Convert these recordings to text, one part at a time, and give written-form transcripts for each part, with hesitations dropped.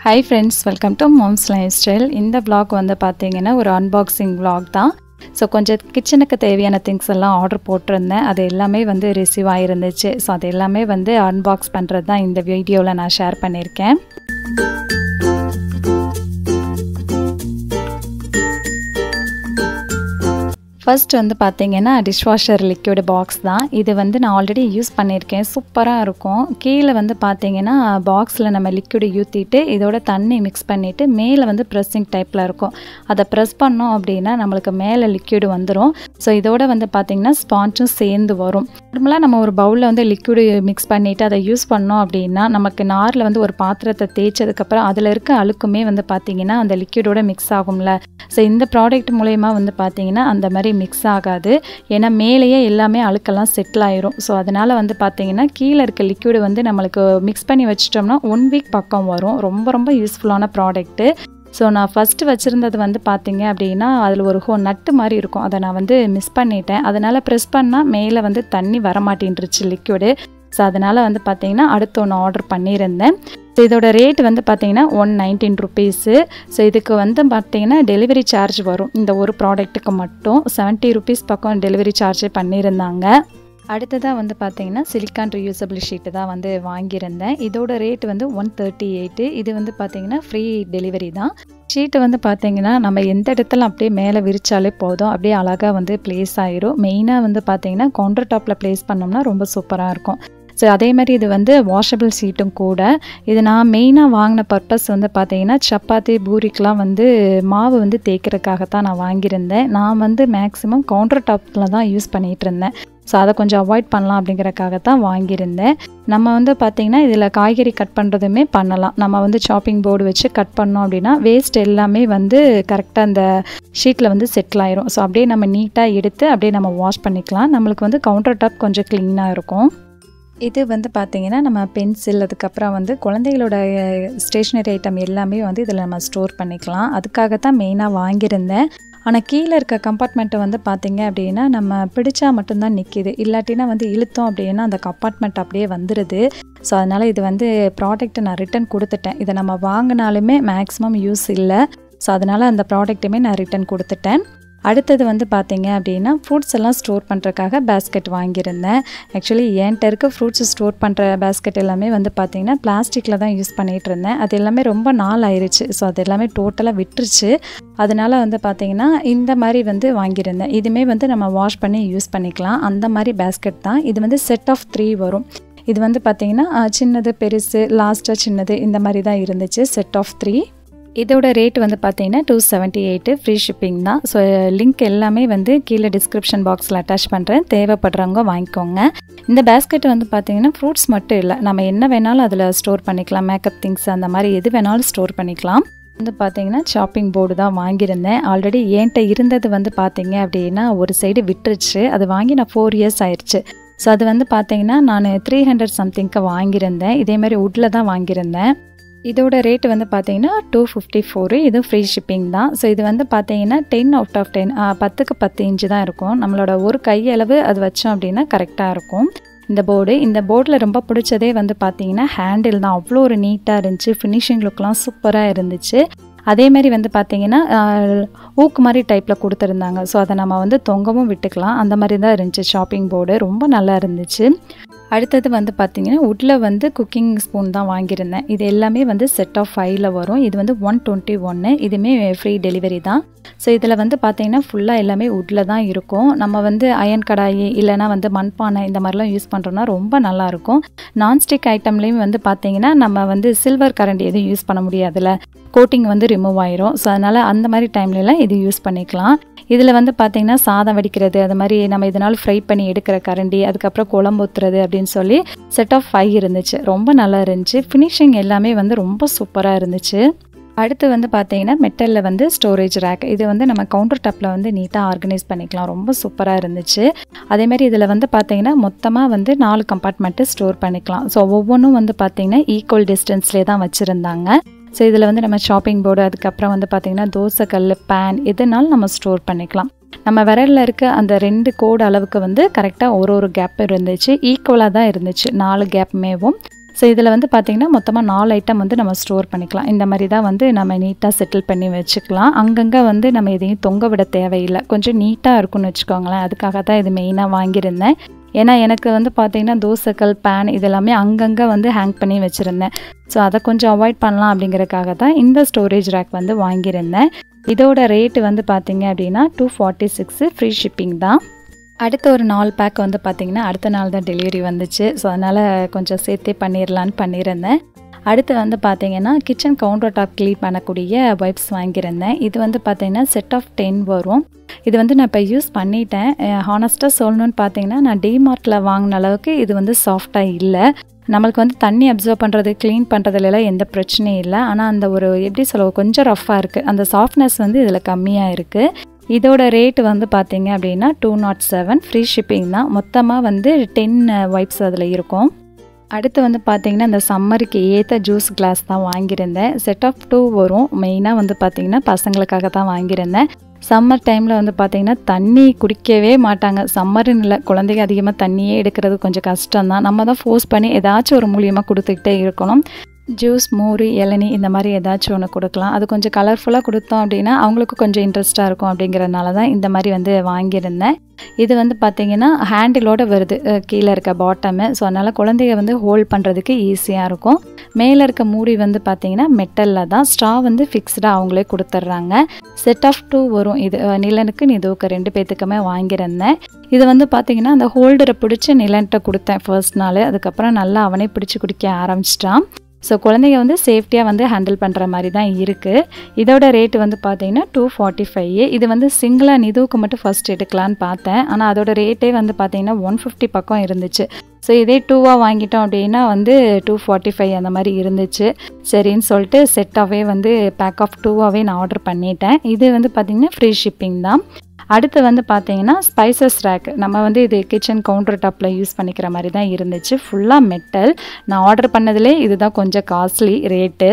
Hi friends, welcome to Mom's Lifestyle. இந்த vlog வந்து பாத்தீங்கன்னா ஒரு unboxing vlog தான். So கொஞ்சம் கிச்சனுக்கு தேவையான things எல்லாம் ஆர்டர் போட்டிருந்தேன். அது எல்லாமே வந்து ரிசீவ் ஆயிருந்துச்சு. So அது எல்லாமே வந்து unbox பண்றது தான் இந்த வீடியோல நான் ஷேர் பண்ணிருக்கேன். First வந்து பாத்தீங்கன்னா dishwasher liquid box தான். இது வந்து நான் ஆல்ரெடி யூஸ் பண்ணிருக்கேன். சூப்பரா இருக்கும். கீழ வந்து பாத்தீங்கன்னா பாக்ஸ்ல நம்ம liquid ஊத்திட்டு இதோட தண்ணி mix பண்ணிட்டு மேல வந்து pressing டைப்ல இருக்கும். அத பிரஸ் பண்ணோம் அப்படினா நமக்கு மேல liquid வந்துரும். சோ இதோட வந்து பாத்தீங்கன்னா ஸ்பாஞ்சும் சேர்ந்து வரும். நார்மலா நம்ம ஒரு பவுல்ல வந்து liquid mix பண்ணிட்டு அத யூஸ் பண்ணோம் அப்படினா நமக்கு நார்ல வந்து ஒரு பாத்திரத்தை தேய்ச்சதுக்கு அப்புறம் அதுல இருக்க அழுக்குமே வந்து பாத்தீங்கன்னா அந்த liquidோட mix ஆகும்ல. சோ இந்த ப்ராடக்ட் மூலமா வந்து பாத்தீங்கன்னா அந்த மாதிரி mix ஆகாது. ஏனா மேலேயே எல்லாமே அழுக்கெல்லாம் செட்டில் ஆயிரும். சோ அதனால வந்து பாத்தீங்கன்னா கீழ இருக்க liquid வந்து நமக்கு mix பண்ணி வச்சிட்டோம்னா 1 வீக் பக்கம் வரும். ரொம்ப யூஸ்ஃபுல்லான ப்ராடக்ட். சோ நான் ஃபர்ஸ்ட் வச்சிருந்தது வந்து பாத்தீங்க அப்படினா அதுல ஒரு நட் மாதிரி இருக்கும். அத நான் வந்து மிஸ் பண்ணிட்டேன். அதனால பிரஸ் பண்ணா மேலே வந்து தண்ணி வர மாட்டேன்றுச்சு liquid. சோ அதனால வந்து பாத்தீங்கன்னா அடுத்து ஒன்னு ஆர்டர் பண்ணியிருந்தேன். இதோட ரேட் வந்து பாத்தீங்கன்னா 119 rupees. சோ இதுக்கு வந்து பாத்தீங்கன்னா டெலிவரி சார்ஜ் வரும். இந்த ஒரு ப்ராடக்ட்டுக்கு மட்டும் 70 rupees பக்கம் டெலிவரி சார்ஜ் பண்ணியிருந்தாங்க. அடுத்ததா வந்து பாத்தீங்கன்னா சிலிக்கான் ரீயூசபிள் ஷீட் தான் வந்து வாங்கியிருந்தேன். இதோட ரேட் வந்து 138. இது வந்து பாத்தீங்கன்னா ஃப்ரீ டெலிவரி தான். ஷீட் வந்து பாத்தீங்கன்னா நம்ம எந்த இடத்துல அப்படியே மேலே விரிச்சாலே போதும். அப்படியே அழகா வந்து பிளேஸ் ஆயிரும். மெயினா வந்து பாத்தீங்கன்னா கவுண்டர் டாப்ல பிளேஸ் பண்ணோம்னா ரொம்ப சூப்பரா இருக்கும். ஸோ அதே மாதிரி இது வந்து வாஷபிள் சீட்டும் கூட. இது நான் மெயினாக வாங்கின பர்பஸ் வந்து பார்த்தீங்கன்னா சப்பாத்தி பூரிக்கெலாம் வந்து மாவு வந்து தேய்க்கிறதுக்காக தான் நான் வாங்கியிருந்தேன். நான் வந்து மேக்ஸிமம் கவுண்டர் டாப்பில் தான் யூஸ் பண்ணிகிட்டு இருந்தேன். ஸோ அதை கொஞ்சம் அவாய்ட் பண்ணலாம் அப்படிங்கிறக்காக தான் வாங்கியிருந்தேன். நம்ம வந்து பார்த்திங்கன்னா இதில் காய்கறி கட் பண்ணுறதுமே பண்ணலாம். நம்ம வந்து சாப்பிங் போர்டு வச்சு கட் பண்ணோம் அப்படின்னா வேஸ்ட் எல்லாமே வந்து கரெக்டாக அந்த ஷீட்டில் வந்து செட்டில் ஆயிரும். ஸோ அப்படியே நம்ம நீட்டாக எடுத்து அப்படியே நம்ம வாஷ் பண்ணிக்கலாம். நம்மளுக்கு வந்து கவுண்டர் டாப் கொஞ்சம் க்ளீனாக இருக்கும். இது வந்து பார்த்திங்கன்னா நம்ம பென்சில் அதுக்கப்புறம் வந்து குழந்தைகளோட ஸ்டேஷ்னரி ஐட்டம் எல்லாமே வந்து இதில் நம்ம ஸ்டோர் பண்ணிக்கலாம். அதுக்காக தான் மெயினாக வாங்கியிருந்தேன். ஆனால் கீழே இருக்க கம்பார்ட்மெண்ட்டை வந்து பார்த்திங்க அப்படின்னா நம்ம பிடிச்சா மட்டும்தான் நிற்கிது. இல்லாட்டினா வந்து இழுத்தோம் அப்படின்னா அந்த கம்பார்ட்மெண்ட் அப்படியே வந்துடுது. ஸோ அதனால் இது வந்து ப்ராடக்ட்டை நான் ரிட்டன் கொடுத்துட்டேன். இதை நம்ம வாங்கினாலுமே மேக்ஸிமம் யூஸ் இல்லை. ஸோ அதனால் அந்த ப்ராடக்ட்டுமே நான் ரிட்டன் கொடுத்துட்டேன். அடுத்தது வந்து பார்த்தீங்க அப்படின்னா ஃப்ரூட்ஸ் எல்லாம் ஸ்டோர் பண்ணுறதுக்காக பேஸ்கெட் வாங்கியிருந்தேன். ஆக்சுவலி என்கிட்ட இருக்க ஃப்ரூட்ஸ் ஸ்டோர் பண்ணுற பேஸ்கெட் எல்லாமே வந்து பார்த்திங்கன்னா பிளாஸ்டிக்கில் தான் யூஸ் பண்ணிகிட்டு இருந்தேன். அது எல்லாமே ரொம்ப நாள் ஆயிடுச்சு. ஸோ அது எல்லாமே டோட்டலாக விட்டுருச்சு. அதனால் வந்து பார்த்திங்கன்னா இந்த மாதிரி வந்து வாங்கியிருந்தேன். இதுவுமே வந்து நம்ம வாஷ் பண்ணி யூஸ் பண்ணிக்கலாம். அந்த மாதிரி பேஸ்கெட் தான். இது வந்து செட் ஆஃப் 3 வரும். இது வந்து பார்த்திங்கன்னா சின்னது பெருசு லாஸ்ட்டாக சின்னது இந்த மாதிரி தான் இருந்துச்சு. Set of 3. இதோட ரேட் வந்து பார்த்தீங்கன்னா 278 ஃப்ரீ ஷிப்பிங் தான். ஸோ லிங்க் எல்லாமே வந்து கீழே டிஸ்கிரிப்ஷன் பாக்ஸில் அட்டாச் பண்ணுறேன். தேவைப்படுறவங்க வாங்கிக்கோங்க. இந்த பேஸ்கெட் வந்து பார்த்தீங்கன்னா ஃப்ரூட்ஸ் மட்டும் இல்லை, நம்ம என்ன வேணாலும் அதில் ஸ்டோர் பண்ணிக்கலாம். மேக்கப் திங்ஸ் அந்த மாதிரி எது வேணாலும் ஸ்டோர் பண்ணிக்கலாம். வந்து பார்த்தீங்கன்னா சாப்பிங் போர்டு தான் வாங்கியிருந்தேன். ஆல்ரெடி என்கிட்ட இருந்தது வந்து பார்த்தீங்க அப்படின்னா ஒரு சைடு விட்டுருச்சு. அது வாங்கி நான் 4 years ஆயிடுச்சு. ஸோ அது வந்து பார்த்தீங்கன்னா நான் 300 சம்திங்க்கு வாங்கியிருந்தேன். இதேமாதிரி வுட்டில் தான் வாங்கியிருந்தேன். இதோட ரேட் வந்து பார்த்தீங்கன்னா 254. இது ஃப்ரீ ஷிப்பிங் தான். ஸோ இது வந்து பார்த்தீங்கன்னா 10 out of 10 10க்கு 10 இன்ச்சு தான் இருக்கும். நம்மளோட ஒரு கையளவு அது வச்சோம் அப்படின்னா கரெக்டாக இருக்கும் இந்த போர்டில் ரொம்ப பிடிச்சதே வந்து பார்த்தீங்கன்னா ஹேண்டில் தான். அவ்வளோ ஒரு நீட்டாக இருந்துச்சு. ஃபினிஷிங் லுக்லாம் சூப்பராக இருந்துச்சு. அதேமாதிரி வந்து பார்த்திங்கன்னா ஊக்கு மாதிரி டைப்பில் கொடுத்துருந்தாங்க. ஸோ அதை நம்ம வந்து தொங்கவும் விட்டுக்கலாம். அந்த மாதிரி தான் இருந்துச்சு ஷாப்பிங் போர்டு. ரொம்ப நல்லா இருந்துச்சு. அடுத்தது வந்து பார்த்திங்கன்னா வுட்டில் வந்து குக்கிங் ஸ்பூன் தான் வாங்கியிருந்தேன். இது எல்லாமே வந்து செட் ஆஃப் 5ல் வரும். இது வந்து 121. இதுவுமே ஃப்ரீ டெலிவரி தான். ஸோ இதில் வந்து பார்த்திங்கன்னா ஃபுல்லாக எல்லாமே வுட்டில் தான் இருக்கும். நம்ம வந்து அயன் கடாயி இல்லைனா வந்து மண்பானை இந்த மாதிரிலாம் யூஸ் பண்ணுறோன்னா ரொம்ப நல்லாயிருக்கும். நான்ஸ்டிக் ஐட்டம்லேயும் வந்து பார்த்திங்கன்னா நம்ம வந்து சில்வர் கரண்டி எதுவும் யூஸ் பண்ண முடியாதுல்ல, கோட்டிங் வந்து ரிமூவ் ஆயிரும். ஸோ அதனால் அந்த மாதிரி டைம்லலாம் இது யூஸ் பண்ணிக்கலாம். இதில் வந்து பார்த்திங்கன்னா சாதம் வடிக்கிறது அது மாதிரி நம்ம இதனால் ஃப்ரை பண்ணி எடுக்கிற கரண்டி, அதுக்கப்புறம் குழம்பு ஊற்றுறது அப்படின்னு சொல்லி செட் ஆஃப் 5 இருந்துச்சு. ரொம்ப நல்லா இருந்துச்சு. ஃபினிஷிங் எல்லாமே வந்து ரொம்ப சூப்பராக இருந்துச்சு. அடுத்து வந்து பார்த்தீங்கன்னா மெட்டலில் வந்து ஸ்டோரேஜ் ரேக். இது வந்து நம்ம கவுண்டர் டாப்பில் வந்து நீட்டாக ஆர்கனைஸ் பண்ணிக்கலாம். ரொம்ப சூப்பராக இருந்துச்சு. அதேமாதிரி இதில் வந்து பார்த்தீங்கன்னா மொத்தமாக வந்து 4 கம்பார்ட்மெண்ட்டு ஸ்டோர் பண்ணிக்கலாம். ஸோ ஒவ்வொன்றும் வந்து பார்த்தீங்கன்னா ஈக்குவல் டிஸ்டன்ஸ்லேயே தான் வச்சுருந்தாங்க. ஸோ இதில் வந்து நம்ம ஷாப்பிங் போர்டு அதுக்கப்புறம் வந்து பார்த்திங்கன்னா தோசை கல், பேன் எதுனாலும் நம்ம ஸ்டோர் பண்ணிக்கலாம். நம்ம விரலில் இருக்க அந்த 2 கோடு அளவுக்கு வந்து கரெக்டாக ஒரு கேப் இருந்துச்சு. ஈக்குவலாக தான் இருந்துச்சு 4 கேப்புமேவும். ஸோ இதில் வந்து பார்த்திங்கன்னா மொத்தமாக 4 ஐட்டம் வந்து நம்ம ஸ்டோர் பண்ணிக்கலாம். இந்த மாதிரி தான் வந்து நம்ம நீட்டாக செட்டில் பண்ணி வச்சுக்கலாம். அங்கங்கே வந்து நம்ம எதையும் தொங்க விட தேவையில்லை. கொஞ்சம் நீட்டாக இருக்கும்னு வச்சுக்கோங்களேன். அதுக்காக தான் இது மெயினாக வாங்கியிருந்தேன். ஏன்னா எனக்கு வந்து பார்த்திங்கன்னா தோசைக்கல், பேன் இதெல்லாமே அங்கங்கே வந்து ஹேங் பண்ணி வச்சுருந்தேன். ஸோ அதை கொஞ்சம் அவாய்ட் பண்ணலாம் அப்படிங்கிறதுக்காக தான் இந்த ஸ்டோரேஜ் ரேக் வந்து வாங்கியிருந்தேன். இதோட ரேட்டு வந்து பார்த்திங்க அப்படின்னா 246 ஃப்ரீ ஷிப்பிங் தான். அடுத்த ஒரு 4 பேக் வந்து பார்த்திங்கன்னா அடுத்த நாள் தான் டெலிவரி வந்துச்சு. ஸோ அதனால் கொஞ்சம் சேர்த்தே பண்ணிடலான்னு பண்ணியிருந்தேன். அடுத்து வந்து பார்த்திங்கன்னா கிச்சன் கவுண்டர் டாப் க்ளீன் பண்ணக்கூடிய வைப்ஸ் வாங்கியிருந்தேன். இது வந்து பார்த்திங்கன்னா செட் ஆஃப் 10 வரும். இது வந்து நான் இப்போ யூஸ் பண்ணிட்டேன். ஹானஸ்ட்டாக சொல்லணுன்னு பார்த்திங்கன்னா நான் டிமார்ட்டில் வாங்கின அளவுக்கு இது வந்து சாஃப்டாக இல்லை. நம்மளுக்கு வந்து தண்ணி அப்சர்வ் பண்ணுறது, க்ளீன் பண்ணுறதுலாம் எந்த பிரச்சனையும் இல்லை. ஆனால் அந்த ஒரு எப்படி சொல்ல கொஞ்சம் ரஃப்பாக இருக்குது. அந்த சாஃப்ட்னஸ் வந்து இதில் கம்மியாக இருக்குது. இதோட ரேட்டு வந்து பார்த்திங்க அப்படின்னா 207 ஃப்ரீ ஷிப்பிங் தான். மொத்தமாக வந்து 10 வைப்ஸ் அதில் இருக்கும். அடுத்து வந்து பார்த்திங்கன்னா இந்த சம்மருக்கு ஏற்ற ஜூஸ் கிளாஸ் தான் வாங்கியிருந்தேன். செட் ஆஃப் 2 வரும். மெயினாக வந்து பார்த்திங்கன்னா பசங்களுக்காக தான் வாங்கியிருந்தேன். சம்மர் டைமில் வந்து பார்த்திங்கன்னா தண்ணி குடிக்கவே மாட்டாங்க. சம்மருன்னு இல்லை, குழந்தைங்க அதிகமாக தண்ணியே எடுக்கிறது கொஞ்சம் கஷ்டம்தான். நம்ம தான் ஃபோர்ஸ் பண்ணி ஏதாச்சும் ஒரு மூலியமாக கொடுத்துக்கிட்டே இருக்கணும். ஜூஸ், மோர், இளநீ இந்த மாதிரி ஏதாச்சும் ஒன்று கொடுக்கலாம். அது கொஞ்சம் கலர்ஃபுல்லாக கொடுத்தோம் அப்படின்னா அவங்களுக்கு கொஞ்சம் இன்ட்ரெஸ்ட்டாக இருக்கும். அப்படிங்கிறதுனால தான் இந்த மாதிரி வந்து வாங்கியிருந்தேன். இது வந்து பார்த்திங்கன்னா ஹேண்டிலோடு வருது கீழே இருக்க பாட்டமு. ஸோ அதனால் குழந்தைங்க வந்து ஹோல்ட் பண்ணுறதுக்கு ஈஸியாக இருக்கும். மேலே இருக்க மூடி வந்து பார்த்திங்கன்னா மெட்டலில் தான். ஸ்ட்ரா வந்து ஃபிக்ஸ்டாக அவங்களே கொடுத்துட்றாங்க. செட் ஆஃப் 2 வரும். இது நிலனுக்கு நிதுவுக்கு 2 பேத்துக்குமே வாங்கியிருந்தேன். இது வந்து பார்த்திங்கன்னா அந்த ஹோல்டரை பிடிச்சி நிலன்ட்ட கொடுத்தேன் ஃபர்ஸ்ட் நாள். அதுக்கப்புறம் நல்லா அவனே பிடிச்சி குடிக்க ஆரம்பிச்சிட்டான். ஸோ குழந்தைங்க வந்து சேஃப்டியாக வந்து ஹேண்டில் பண்ணுற மாதிரி தான் இருக்குது. இதோட ரேட்டு வந்து பார்த்திங்கன்னா 245. இது வந்து சிங்கிளாக நிதுவுக்கு மட்டும் ஃபஸ்ட் எடுக்கலான்னு பார்த்தேன். ஆனால் அதோட ரேட்டே வந்து பார்த்திங்கன்னா 150 பக்கம் இருந்துச்சு. ஸோ இதே 2வாக வாங்கிட்டோம் அப்படின்னா வந்து 245 அந்த மாதிரி இருந்துச்சு. சரின்னு சொல்லிட்டு செட்டாகவே வந்து பேக் ஆஃப் 2வாகவே நான் ஆர்டர் பண்ணிட்டேன். இது வந்து பார்த்திங்கன்னா ஃப்ரீ ஷிப்பிங் தான். அடுத்து வந்து பார்த்திங்கன்னா ஸ்பைசஸ் ரேக். நம்ம வந்து இது கிச்சன் கவுண்டர் டாப்பில் யூஸ் பண்ணிக்கிற மாதிரி தான் இருந்துச்சு. ஃபுல்லாக மெட்டல். நான் ஆர்டர் பண்ணதிலே இதுதான் கொஞ்சம் காஸ்ட்லி ரேட்டு.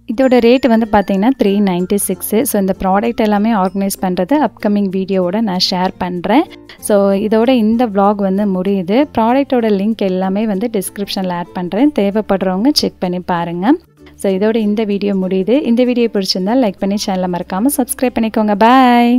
இதோட ரேட்டு வந்து பார்த்திங்கன்னா 396. ஸோ இந்த ப்ராடக்ட் எல்லாமே ஆர்கனைஸ் பண்ணுறது அப்கமிங் வீடியோவோட நான் ஷேர் பண்ணுறேன். ஸோ இதோட இந்த vlog வந்து முடியுது. ப்ராடக்டோட லிங்க் எல்லாமே வந்து டிஸ்கிரிப்ஷனில் ஆட் பண்ணுறேன். தேவைப்படுறவங்க செக் பண்ணி பாருங்கள். ஸோ இதோட இந்த வீடியோ முடியுது. இந்த வீடியோ பிடிச்சிருந்தால் லைக் பண்ணி சேனலை மறக்காமல் சப்ஸ்கிரைப் பண்ணிக்கோங்க. பாய்.